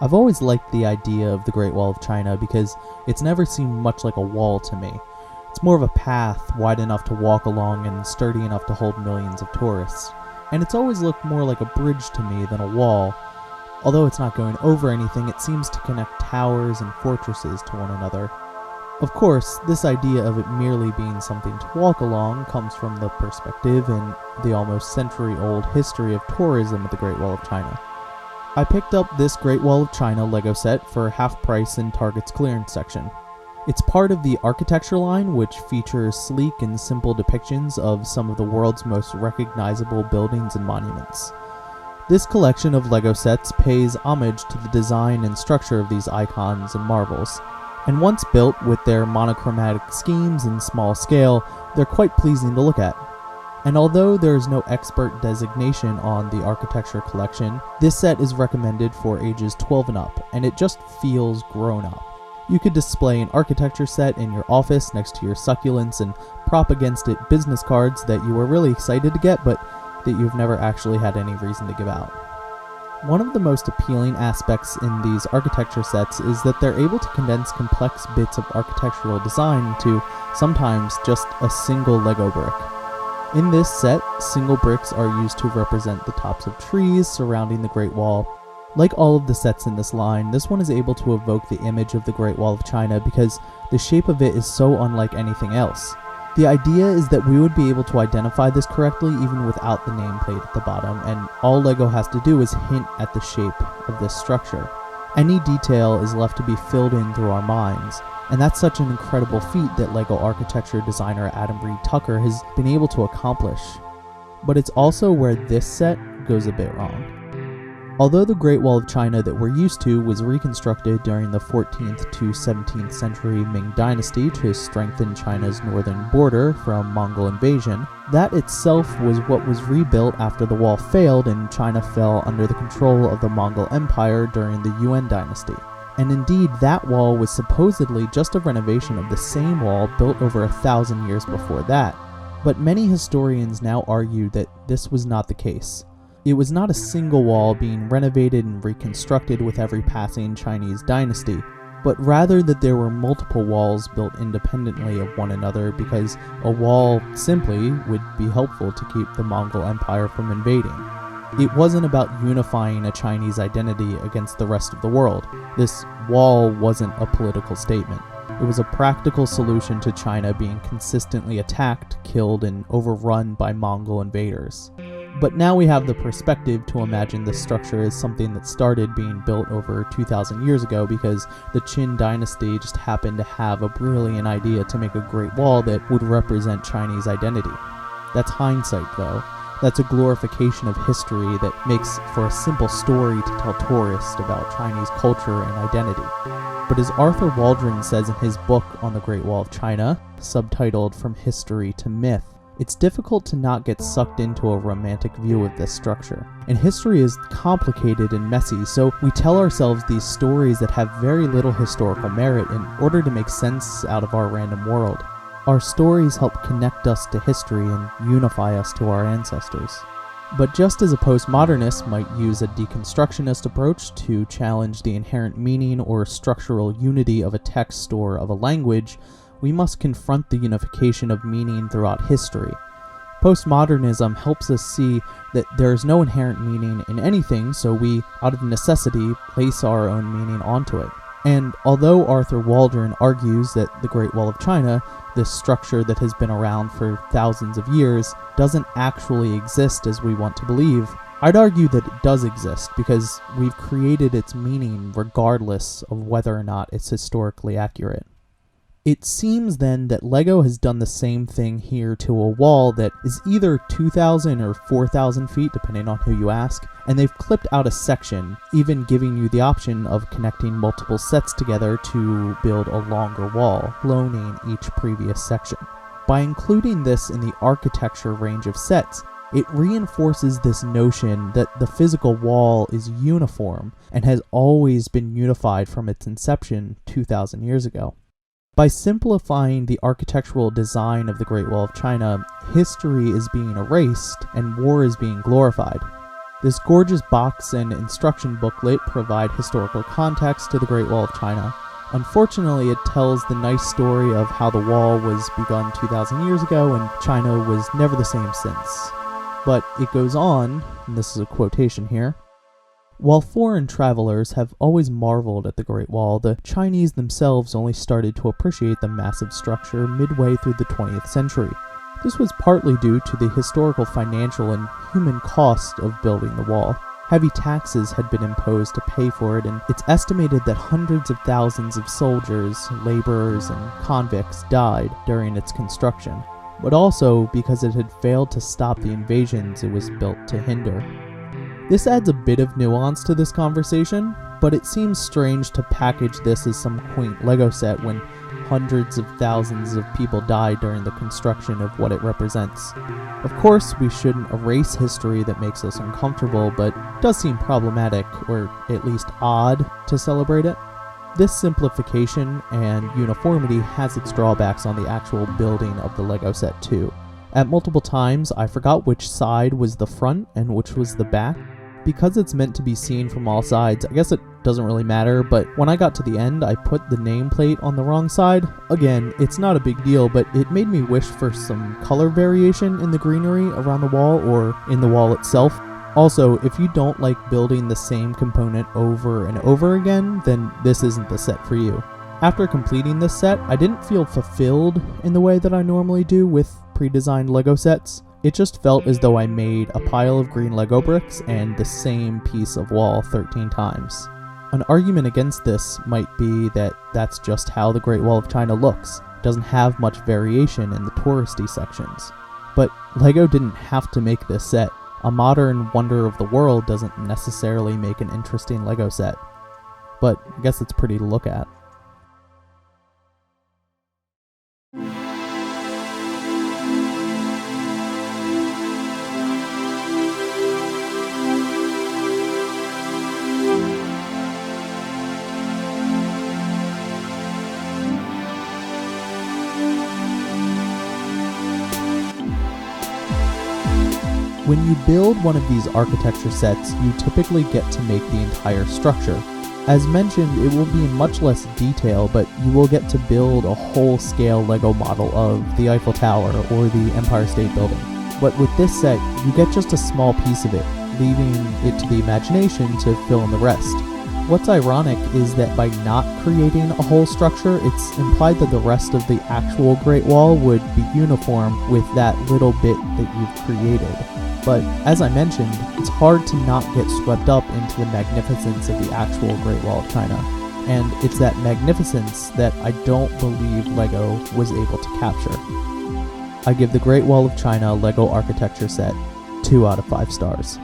I've always liked the idea of the Great Wall of China because it's never seemed much like a wall to me. It's more of a path wide enough to walk along and sturdy enough to hold millions of tourists. And it's always looked more like a bridge to me than a wall. Although it's not going over anything, it seems to connect towers and fortresses to one another. Of course, this idea of it merely being something to walk along comes from the perspective and the almost century-old history of tourism at the Great Wall of China. I picked up this Great Wall of China Lego set for half price in Target's clearance section. It's part of the architecture line, which features sleek and simple depictions of some of the world's most recognizable buildings and monuments. This collection of Lego sets pays homage to the design and structure of these icons and marvels. And once built with their monochromatic schemes and small scale, they're quite pleasing to look at. And although there is no expert designation on the architecture collection, this set is recommended for ages 12 and up, and it just feels grown up. You could display an architecture set in your office next to your succulents and prop against it business cards that you were really excited to get, but that you've never actually had any reason to give out. One of the most appealing aspects in these architecture sets is that they're able to condense complex bits of architectural design into sometimes just a single Lego brick. In this set, single bricks are used to represent the tops of trees surrounding the Great Wall. Like all of the sets in this line, this one is able to evoke the image of the Great Wall of China because the shape of it is so unlike anything else. The idea is that we would be able to identify this correctly even without the nameplate at the bottom, and all Lego has to do is hint at the shape of this structure. Any detail is left to be filled in through our minds, and that's such an incredible feat that Lego architecture designer Adam Reed Tucker has been able to accomplish. But it's also where this set goes a bit wrong. Although the Great Wall of China that we're used to was reconstructed during the 14th to 17th century Ming Dynasty to strengthen China's northern border from Mongol invasion, that itself was what was rebuilt after the wall failed and China fell under the control of the Mongol Empire during the Yuan Dynasty. And indeed, that wall was supposedly just a renovation of the same wall built over 1,000 years before that. But many historians now argue that this was not the case. It was not a single wall being renovated and reconstructed with every passing Chinese dynasty, but rather that there were multiple walls built independently of one another because a wall simply would be helpful to keep the Mongol Empire from invading. It wasn't about unifying a Chinese identity against the rest of the world. This wall wasn't a political statement. It was a practical solution to China being consistently attacked, killed, and overrun by Mongol invaders. But now we have the perspective to imagine this structure as something that started being built over 2,000 years ago because the Qin dynasty just happened to have a brilliant idea to make a great wall that would represent Chinese identity. That's hindsight, though. That's a glorification of history that makes for a simple story to tell tourists about Chinese culture and identity. But as Arthur Waldron says in his book on the Great Wall of China, subtitled From History to Myth, it's difficult to not get sucked into a romantic view of this structure. And history is complicated and messy, so we tell ourselves these stories that have very little historical merit in order to make sense out of our random world. Our stories help connect us to history and unify us to our ancestors. But just as a postmodernist might use a deconstructionist approach to challenge the inherent meaning or structural unity of a text or of a language, we must confront the unification of meaning throughout history. Postmodernism helps us see that there is no inherent meaning in anything, so we, out of necessity, place our own meaning onto it. And although Arthur Waldron argues that the Great Wall of China, this structure that has been around for thousands of years, doesn't actually exist as we want to believe, I'd argue that it does exist because we've created its meaning regardless of whether or not it's historically accurate. It seems then that Lego has done the same thing here to a wall that is either 2,000 or 4,000 feet, depending on who you ask, and they've clipped out a section, even giving you the option of connecting multiple sets together to build a longer wall, cloning each previous section. By including this in the architecture range of sets, it reinforces this notion that the physical wall is uniform and has always been unified from its inception 2,000 years ago. By simplifying the architectural design of the Great Wall of China, history is being erased and war is being glorified. This gorgeous box and instruction booklet provide historical context to the Great Wall of China. Unfortunately, it tells the nice story of how the wall was begun 2,000 years ago and China was never the same since. But it goes on, and this is a quotation here, "While foreign travelers have always marveled at the Great Wall, the Chinese themselves only started to appreciate the massive structure midway through the 20th century. This was partly due to the historical, financial, and human cost of building the wall. Heavy taxes had been imposed to pay for it, and it's estimated that hundreds of thousands of soldiers, laborers, and convicts died during its construction, but also because it had failed to stop the invasions it was built to hinder." This adds a bit of nuance to this conversation, but it seems strange to package this as some quaint Lego set when hundreds of thousands of people died during the construction of what it represents. Of course, we shouldn't erase history that makes us uncomfortable, but it does seem problematic, or at least odd, to celebrate it. This simplification and uniformity has its drawbacks on the actual building of the Lego set too. At multiple times, I forgot which side was the front and which was the back. Because it's meant to be seen from all sides, I guess it doesn't really matter, but when I got to the end, I put the nameplate on the wrong side. Again, it's not a big deal, but it made me wish for some color variation in the greenery around the wall or in the wall itself. Also, if you don't like building the same component over and over again, then this isn't the set for you. After completing this set, I didn't feel fulfilled in the way that I normally do with pre-designed Lego sets. It just felt as though I made a pile of green Lego bricks and the same piece of wall 13 times. An argument against this might be that that's just how the Great Wall of China looks. It doesn't have much variation in the touristy sections. But Lego didn't have to make this set. A modern wonder of the world doesn't necessarily make an interesting Lego set. But I guess it's pretty to look at. When you build one of these architecture sets, you typically get to make the entire structure. As mentioned, it will be in much less detail, but you will get to build a whole-scale Lego model of the Eiffel Tower or the Empire State Building. But with this set, you get just a small piece of it, leaving it to the imagination to fill in the rest. What's ironic is that by not creating a whole structure, it's implied that the rest of the actual Great Wall would be uniform with that little bit that you've created. But as I mentioned, it's hard to not get swept up into the magnificence of the actual Great Wall of China. And it's that magnificence that I don't believe Lego was able to capture. I give the Great Wall of China Lego architecture set 2 out of 5 stars.